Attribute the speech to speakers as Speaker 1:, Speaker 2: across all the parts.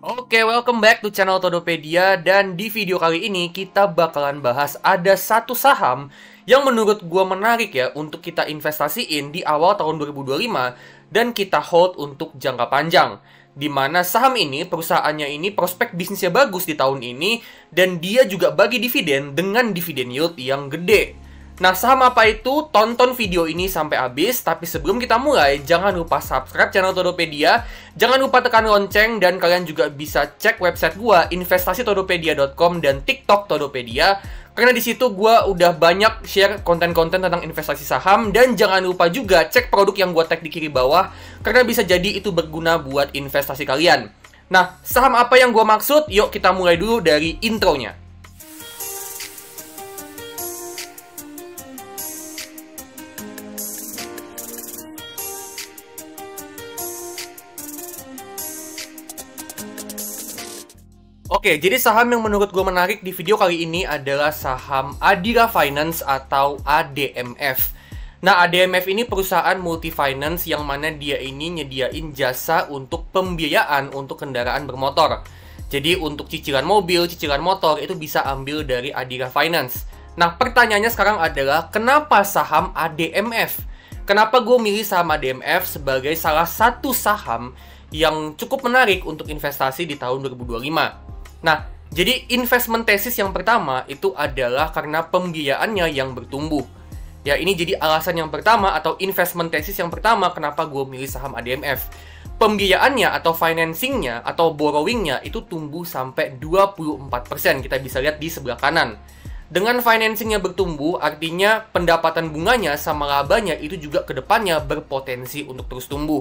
Speaker 1: Oke, welcome back to channel Todopedia. Dan di video kali ini kita bakalan bahas ada satu saham yang menurut gua menarik ya untuk kita investasiin di awal tahun 2025 dan kita hold untuk jangka panjang. Dimana saham ini, perusahaannya ini prospek bisnisnya bagus di tahun ini dan dia juga bagi dividen dengan dividen yield yang gede. Nah, saham apa itu? Tonton video ini sampai habis. Tapi sebelum kita mulai, jangan lupa subscribe channel Todopedia. Jangan lupa tekan lonceng. Dan kalian juga bisa cek website gua, investasi.todopedia.com dan TikTok Todopedia. Karena di situ gua udah banyak share konten-konten tentang investasi saham. Dan jangan lupa juga cek produk yang gua tag di kiri bawah. Karena bisa jadi itu berguna buat investasi kalian. Nah, saham apa yang gua maksud? Yuk kita mulai dulu dari intronya. Oke, jadi saham yang menurut gue menarik di video kali ini adalah saham Adira Finance atau ADMF. Nah, ADMF ini perusahaan multi finance yang mana dia ini nyediain jasa untuk pembiayaan untuk kendaraan bermotor. Jadi untuk cicilan mobil, cicilan motor itu bisa ambil dari Adira Finance. Nah, pertanyaannya sekarang adalah kenapa saham ADMF? Kenapa gue milih saham ADMF sebagai salah satu saham yang cukup menarik untuk investasi di tahun 2025? Nah, jadi investment thesis yang pertama itu adalah karena pembiayaannya yang bertumbuh. Ya, ini jadi alasan yang pertama atau investment thesis yang pertama kenapa gue milih saham ADMF. Pembiayaannya atau financingnya atau borrowingnya itu tumbuh sampai 24%. Kita bisa lihat di sebelah kanan. Dengan financingnya bertumbuh, artinya pendapatan bunganya sama labanya itu juga kedepannya berpotensi untuk terus tumbuh.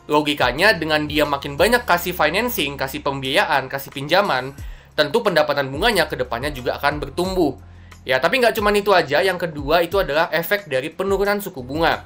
Speaker 1: Logikanya dengan dia makin banyak kasih financing, kasih pembiayaan, kasih pinjaman, tentu pendapatan bunganya ke depannya juga akan bertumbuh. Ya, tapi nggak cuma itu aja, yang kedua itu adalah efek dari penurunan suku bunga.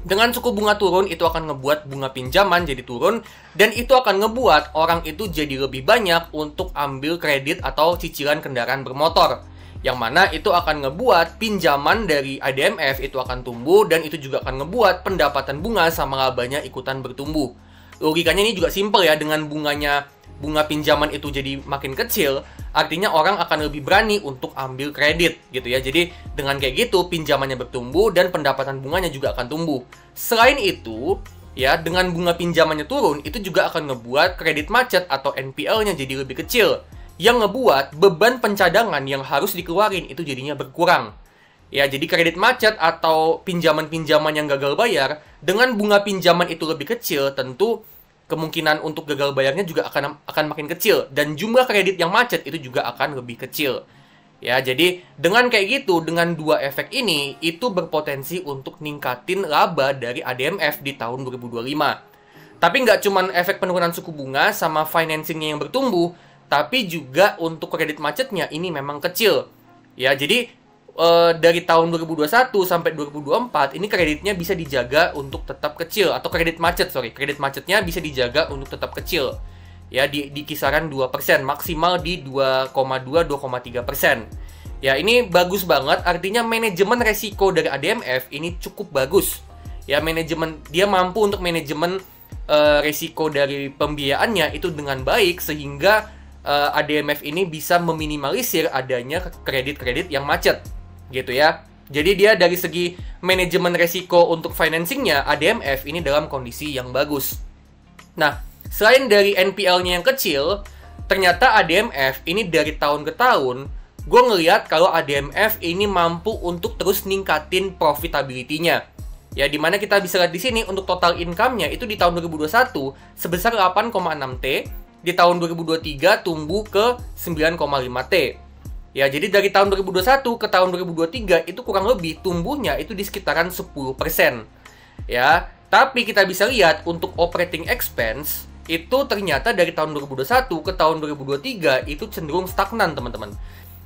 Speaker 1: Dengan suku bunga turun, itu akan ngebuat bunga pinjaman jadi turun, dan itu akan ngebuat orang itu jadi lebih banyak untuk ambil kredit atau cicilan kendaraan bermotor. Yang mana itu akan ngebuat pinjaman dari ADMF itu akan tumbuh dan itu juga akan ngebuat pendapatan bunga sama labanya ikutan bertumbuh. Logikanya ini juga simple ya, dengan bunga pinjaman itu jadi makin kecil, artinya orang akan lebih berani untuk ambil kredit gitu ya. Jadi dengan kayak gitu pinjamannya bertumbuh dan pendapatan bunganya juga akan tumbuh. Selain itu, ya dengan bunga pinjamannya turun, itu juga akan ngebuat kredit macet atau NPL-nya jadi lebih kecil. Yang ngebuat beban pencadangan yang harus dikeluarin itu jadinya berkurang. Ya, jadi kredit macet atau pinjaman-pinjaman yang gagal bayar, dengan bunga pinjaman itu lebih kecil, tentu kemungkinan untuk gagal bayarnya juga akan makin kecil. Dan jumlah kredit yang macet itu juga akan lebih kecil. Ya, jadi dengan kayak gitu, dengan dua efek ini, itu berpotensi untuk ningkatin laba dari ADMF di tahun 2025. Tapi nggak cuman efek penurunan suku bunga sama financingnya yang bertumbuh, tapi juga untuk kredit macetnya ini memang kecil. Ya, jadi dari tahun 2021 sampai 2024 ini kreditnya bisa dijaga untuk tetap kecil atau kredit macetnya bisa dijaga untuk tetap kecil. Ya, di kisaran 2%, maksimal di 2,2-2,3%. Ya, ini bagus banget, artinya manajemen resiko dari ADMF ini cukup bagus. Ya, manajemen dia mampu untuk manajemen resiko dari pembiayaannya itu dengan baik sehingga ADMF ini bisa meminimalisir adanya kredit-kredit yang macet, gitu ya. Jadi dia dari segi manajemen resiko untuk financingnya, ADMF ini dalam kondisi yang bagus. Nah, selain dari NPL-nya yang kecil, ternyata ADMF ini dari tahun ke tahun, gue ngeliat kalau ADMF ini mampu untuk terus ningkatin profitability-nya. Ya, dimana kita bisa lihat di sini untuk total income-nya itu di tahun 2021 sebesar 8,6 T. Di tahun 2023 tumbuh ke 9,5 T. Ya, jadi dari tahun 2021 ke tahun 2023 itu kurang lebih tumbuhnya itu di sekitaran 10%. Ya, tapi kita bisa lihat untuk operating expense itu ternyata dari tahun 2021 ke tahun 2023 itu cenderung stagnan, teman-teman.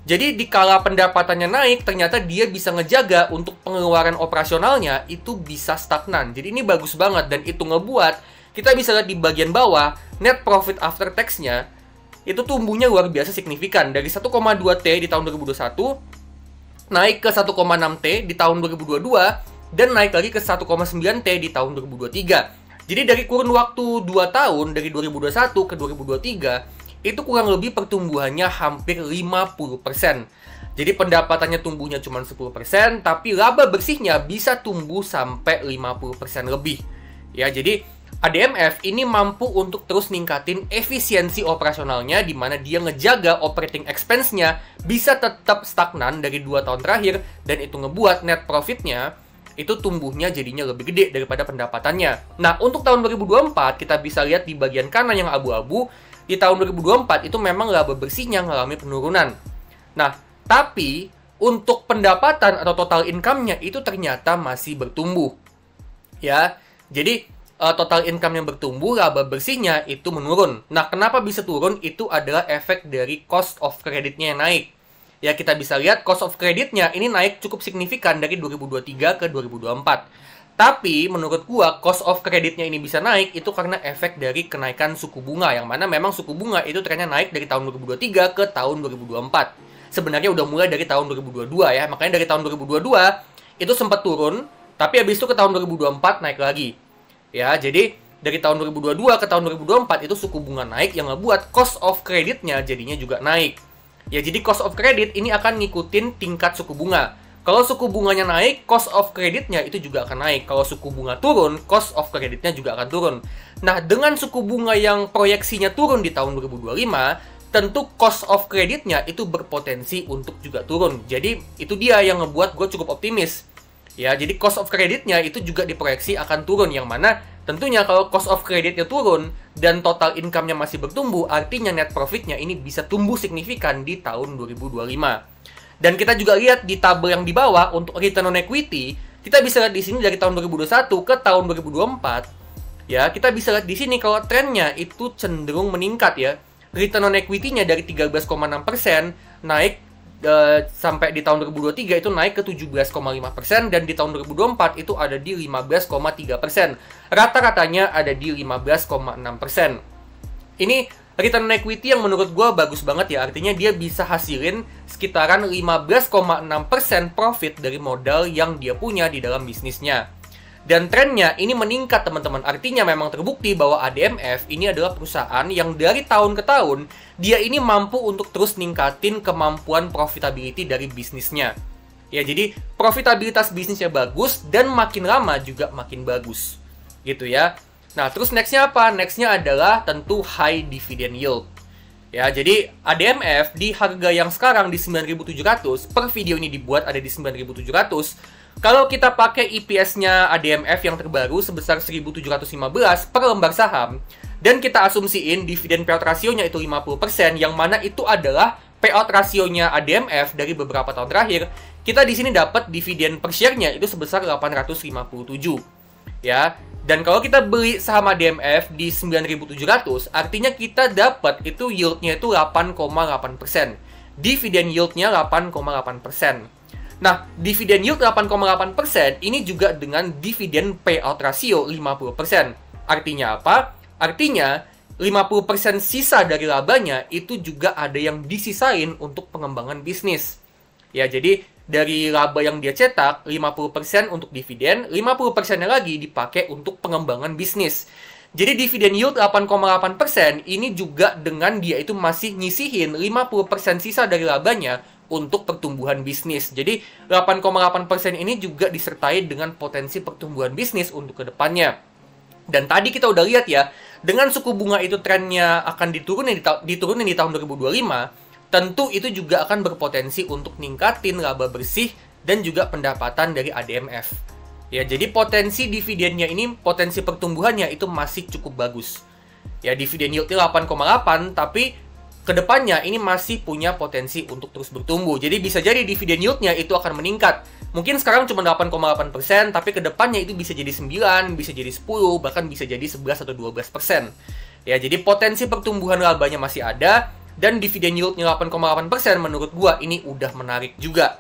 Speaker 1: Jadi dikala pendapatannya naik, ternyata dia bisa ngejaga untuk pengeluaran operasionalnya itu bisa stagnan. Jadi ini bagus banget dan itu ngebuat kita bisa lihat di bagian bawah, net profit after tax-nya itu tumbuhnya luar biasa signifikan. Dari 1,2 T di tahun 2021, naik ke 1,6 T di tahun 2022, dan naik lagi ke 1,9 T di tahun 2023. Jadi dari kurun waktu 2 tahun, dari 2021 ke 2023, itu kurang lebih pertumbuhannya hampir 50%. Jadi pendapatannya tumbuhnya cuma 10%, tapi laba bersihnya bisa tumbuh sampai 50% lebih. Ya, jadi ADMF ini mampu untuk terus ningkatin efisiensi operasionalnya, di mana dia ngejaga operating expense-nya bisa tetap stagnan dari 2 tahun terakhir, dan itu ngebuat net profit-nya itu tumbuhnya jadinya lebih gede daripada pendapatannya. Nah, untuk tahun 2024, kita bisa lihat di bagian kanan yang abu-abu, di tahun 2024 itu memang laba bersihnya mengalami penurunan. Nah, tapi untuk pendapatan atau total income-nya itu ternyata masih bertumbuh. Ya, jadi total income yang bertumbuh, laba bersihnya itu menurun. Nah, kenapa bisa turun? Itu adalah efek dari cost of credit-nya yang naik. Ya, kita bisa lihat cost of credit-nya ini naik cukup signifikan dari 2023 ke 2024. Tapi, menurut gua, cost of credit-nya ini bisa naik itu karena efek dari kenaikan suku bunga. Yang mana memang suku bunga itu trennya naik dari tahun 2023 ke tahun 2024. Sebenarnya udah mulai dari tahun 2022 ya. Makanya dari tahun 2022 itu sempat turun, tapi habis itu ke tahun 2024 naik lagi. Ya, jadi dari tahun 2022 ke tahun 2024 itu suku bunga naik yang ngebuat cost of credit-nya jadinya juga naik. Ya, jadi cost of credit ini akan ngikutin tingkat suku bunga. Kalau suku bunganya naik, cost of credit-nya itu juga akan naik. Kalau suku bunga turun, cost of credit-nya juga akan turun. Nah, dengan suku bunga yang proyeksinya turun di tahun 2025, tentu cost of credit-nya itu berpotensi untuk juga turun. Jadi, itu dia yang ngebuat gue cukup optimis. Ya, jadi cost of credit-nya itu juga diproyeksi akan turun, yang mana tentunya kalau cost of credit-nya turun dan total income-nya masih bertumbuh, artinya net profit-nya ini bisa tumbuh signifikan di tahun 2025. Dan kita juga lihat di tabel yang di bawah untuk return on equity, kita bisa lihat di sini dari tahun 2021 ke tahun 2024. Ya, kita bisa lihat di sini kalau trennya itu cenderung meningkat ya. Return on equity-nya dari 13,6% naik sampai di tahun 2023 itu naik ke 17,5%, dan di tahun 2024 itu ada di 15,3%. Rata-ratanya ada di 15,6%. Ini return on equity yang menurut gue bagus banget ya. Artinya dia bisa hasilin sekitaran 15,6% profit dari modal yang dia punya di dalam bisnisnya. Dan trennya ini meningkat teman-teman. Artinya memang terbukti bahwa ADMF ini adalah perusahaan yang dari tahun ke tahun dia ini mampu untuk terus ningkatin kemampuan profitability dari bisnisnya. Ya, jadi profitabilitas bisnisnya bagus dan makin lama juga makin bagus. Gitu ya. Nah, terus nextnya apa? Nextnya adalah tentu high dividend yield. Ya, jadi ADMF di harga yang sekarang di 9.700, per video ini dibuat ada di 9.700. Kalau kita pakai EPS-nya ADMF yang terbaru sebesar 1.715 per lembar saham, dan kita asumsiin dividen payout rasionya itu 50%, yang mana itu adalah payout rasionya ADMF dari beberapa tahun terakhir, kita di sini dapat dividen per share-nya itu sebesar 857. Ya, dan kalau kita beli saham ADMF di 9.700, artinya kita dapat itu yield-nya itu 8,8%. Dividen yield-nya 8,8%. Nah, dividen yield 8,8% ini juga dengan dividen payout ratio 50%. Artinya apa? Artinya 50% sisa dari labanya itu juga ada yang disisain untuk pengembangan bisnis. Ya, jadi dari laba yang dia cetak, 50% untuk dividen, 50%-nya lagi dipakai untuk pengembangan bisnis. Jadi dividen yield 8,8% ini juga dengan dia itu masih nyisihin 50% sisa dari labanya untuk pertumbuhan bisnis. Jadi 8,8% ini juga disertai dengan potensi pertumbuhan bisnis untuk kedepannya. Dan tadi kita udah lihat ya, dengan suku bunga itu trennya akan diturunin di tahun 2025, tentu itu juga akan berpotensi untuk ningkatin laba bersih dan juga pendapatan dari ADMF. Ya, jadi potensi dividennya ini, potensi pertumbuhannya itu masih cukup bagus. Ya, dividen yieldnya 8,8, tapi kedepannya ini masih punya potensi untuk terus bertumbuh. Jadi bisa jadi dividen yieldnya itu akan meningkat. Mungkin sekarang cuma 8,8%, tapi kedepannya itu bisa jadi 9, bisa jadi 10, bahkan bisa jadi 11 atau 12%. Ya, jadi potensi pertumbuhan labanya masih ada, dan dividen yieldnya 8,8% menurut gua ini udah menarik juga.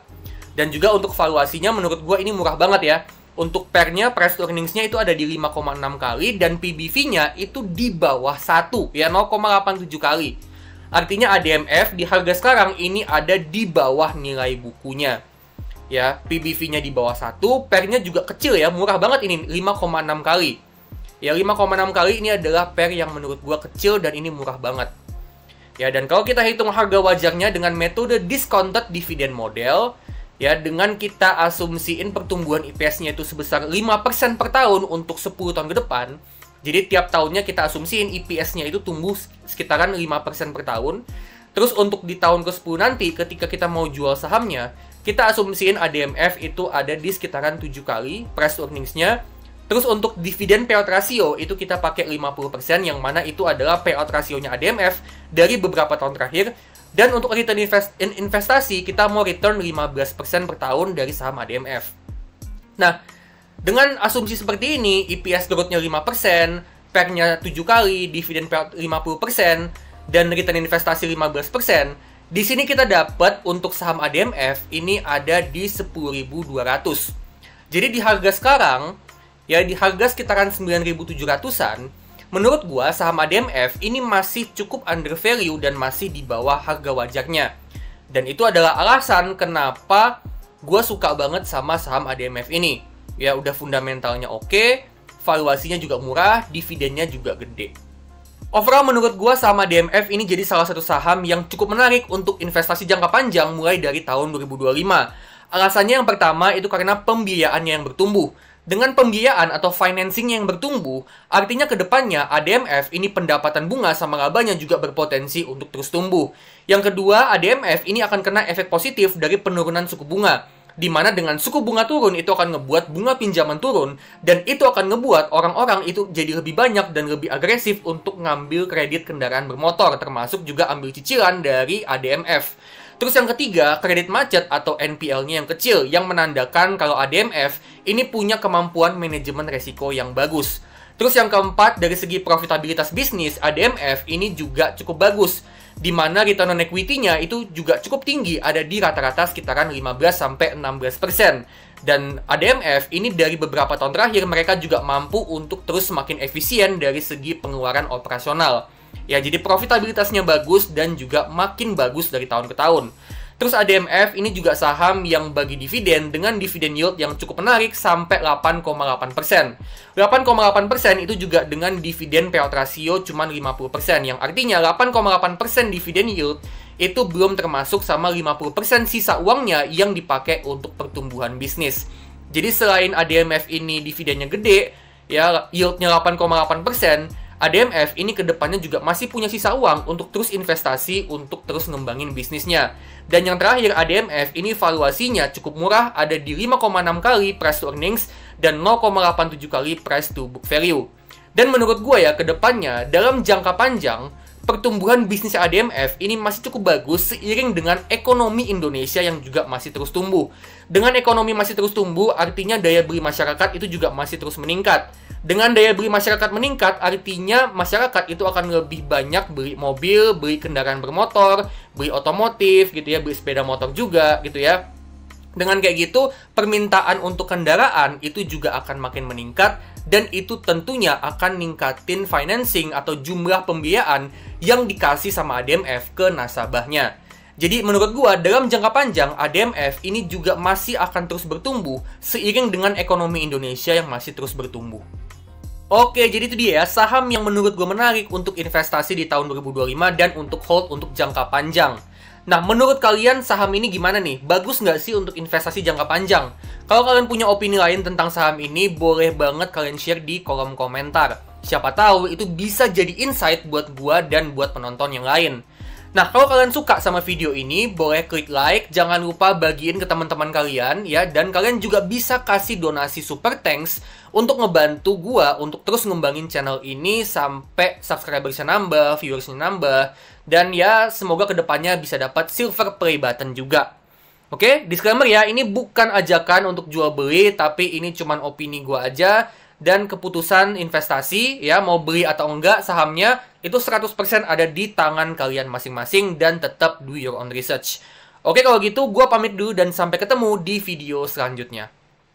Speaker 1: Dan juga untuk valuasinya menurut gua ini murah banget ya. Untuk PER-nya, price to earnings-nya itu ada di 5,6 kali, dan PBV-nya itu di bawah 1, ya 0,87 kali. Artinya ADMF di harga sekarang ini ada di bawah nilai bukunya. Ya, PBV-nya di bawah 1, PER-nya juga kecil ya, murah banget ini, 5,6 kali. Ya 5,6 kali ini adalah pair yang menurut gua kecil dan ini murah banget. Ya, dan kalau kita hitung harga wajarnya dengan metode discounted dividend model, ya dengan kita asumsiin pertumbuhan IPS-nya itu sebesar 5% per tahun untuk 10 tahun ke depan. Jadi tiap tahunnya kita asumsiin IPS-nya itu tumbuh sekitaran 5% per tahun. Terus untuk di tahun ke-10 nanti ketika kita mau jual sahamnya, kita asumsiin ADMF itu ada di sekitaran 7 kali price to earnings-nya. Terus untuk dividen payout ratio itu kita pakai 50%, yang mana itu adalah payout rasionya ADMF dari beberapa tahun terakhir. Dan untuk return investasi kita mau return 15% per tahun dari saham ADMF. Nah, dengan asumsi seperti ini, EPS growth-nya 5%, pair-nya 7 kali, dividen payout 50%, dan return investasi 15%, di sini kita dapat untuk saham ADMF ini ada di 10.200. Jadi di harga sekarang, ya di harga sekitaran 9.700-an, menurut gua saham ADMF ini masih cukup under value dan masih di bawah harga wajarnya. Dan itu adalah alasan kenapa gua suka banget sama saham ADMF ini. Ya udah fundamentalnya oke, valuasinya juga murah, dividennya juga gede. Overall menurut gua saham ADMF ini jadi salah satu saham yang cukup menarik untuk investasi jangka panjang mulai dari tahun 2025. Alasannya yang pertama itu karena pembiayaannya yang bertumbuh. Dengan pembiayaan atau financing yang bertumbuh, artinya ke depannya ADMF ini pendapatan bunga sama labanya juga berpotensi untuk terus tumbuh. Yang kedua, ADMF ini akan kena efek positif dari penurunan suku bunga. Di mana dengan suku bunga turun itu akan ngebuat bunga pinjaman turun, dan itu akan ngebuat orang-orang itu jadi lebih banyak dan lebih agresif untuk ngambil kredit kendaraan bermotor, termasuk juga ambil cicilan dari ADMF. Terus yang ketiga, kredit macet atau NPL-nya yang kecil, yang menandakan kalau ADMF ini punya kemampuan manajemen resiko yang bagus. Terus yang keempat, dari segi profitabilitas bisnis, ADMF ini juga cukup bagus, di mana return on equity-nya itu juga cukup tinggi, ada di rata-rata sekitaran 15-16%. Dan ADMF ini dari beberapa tahun terakhir, mereka juga mampu untuk terus semakin efisien dari segi pengeluaran operasional. Ya, jadi profitabilitasnya bagus dan juga makin bagus dari tahun ke tahun. Terus ADMF ini juga saham yang bagi dividen dengan dividen yield yang cukup menarik sampai 8,8%. 8,8% itu juga dengan dividen payout ratio cuma 50%, yang artinya 8,8% dividen yield itu belum termasuk sama 50% sisa uangnya yang dipakai untuk pertumbuhan bisnis. Jadi selain ADMF ini dividennya gede, ya yieldnya 8,8%, ADMF ini kedepannya juga masih punya sisa uang untuk terus investasi, untuk terus ngembangin bisnisnya. Dan yang terakhir, ADMF ini valuasinya cukup murah, ada di 5,6 kali price to earnings dan 0,87 kali price to book value. Dan menurut gue ya, kedepannya dalam jangka panjang, pertumbuhan bisnis ADMF ini masih cukup bagus seiring dengan ekonomi Indonesia yang juga masih terus tumbuh. Dengan ekonomi masih terus tumbuh, artinya daya beli masyarakat itu juga masih terus meningkat. Dengan daya beli masyarakat meningkat, artinya masyarakat itu akan lebih banyak beli mobil, beli kendaraan bermotor, beli otomotif gitu ya, beli sepeda motor juga gitu ya. Dengan kayak gitu, permintaan untuk kendaraan itu juga akan makin meningkat, dan itu tentunya akan ningkatin financing atau jumlah pembiayaan yang dikasih sama ADMF ke nasabahnya. Jadi menurut gua dalam jangka panjang ADMF ini juga masih akan terus bertumbuh seiring dengan ekonomi Indonesia yang masih terus bertumbuh. Oke, jadi itu dia ya, saham yang menurut gue menarik untuk investasi di tahun 2025 dan untuk hold untuk jangka panjang. Nah, menurut kalian saham ini gimana nih? Bagus nggak sih untuk investasi jangka panjang? Kalau kalian punya opini lain tentang saham ini, boleh banget kalian share di kolom komentar. Siapa tahu itu bisa jadi insight buat gue dan buat penonton yang lain. Nah, kalau kalian suka sama video ini, boleh klik like, jangan lupa bagiin ke teman-teman kalian ya, dan kalian juga bisa kasih donasi super thanks untuk ngebantu gua untuk terus ngembangin channel ini sampai subscribersnya nambah, viewersnya nambah, dan ya semoga kedepannya bisa dapat silver play button juga. Oke, disclaimer ya, ini bukan ajakan untuk jual beli, tapi ini cuman opini gua aja. Dan keputusan investasi, ya mau beli atau enggak sahamnya, itu 100% ada di tangan kalian masing-masing dan tetap do your own research. Oke, kalau gitu gue pamit dulu dan sampai ketemu di video selanjutnya.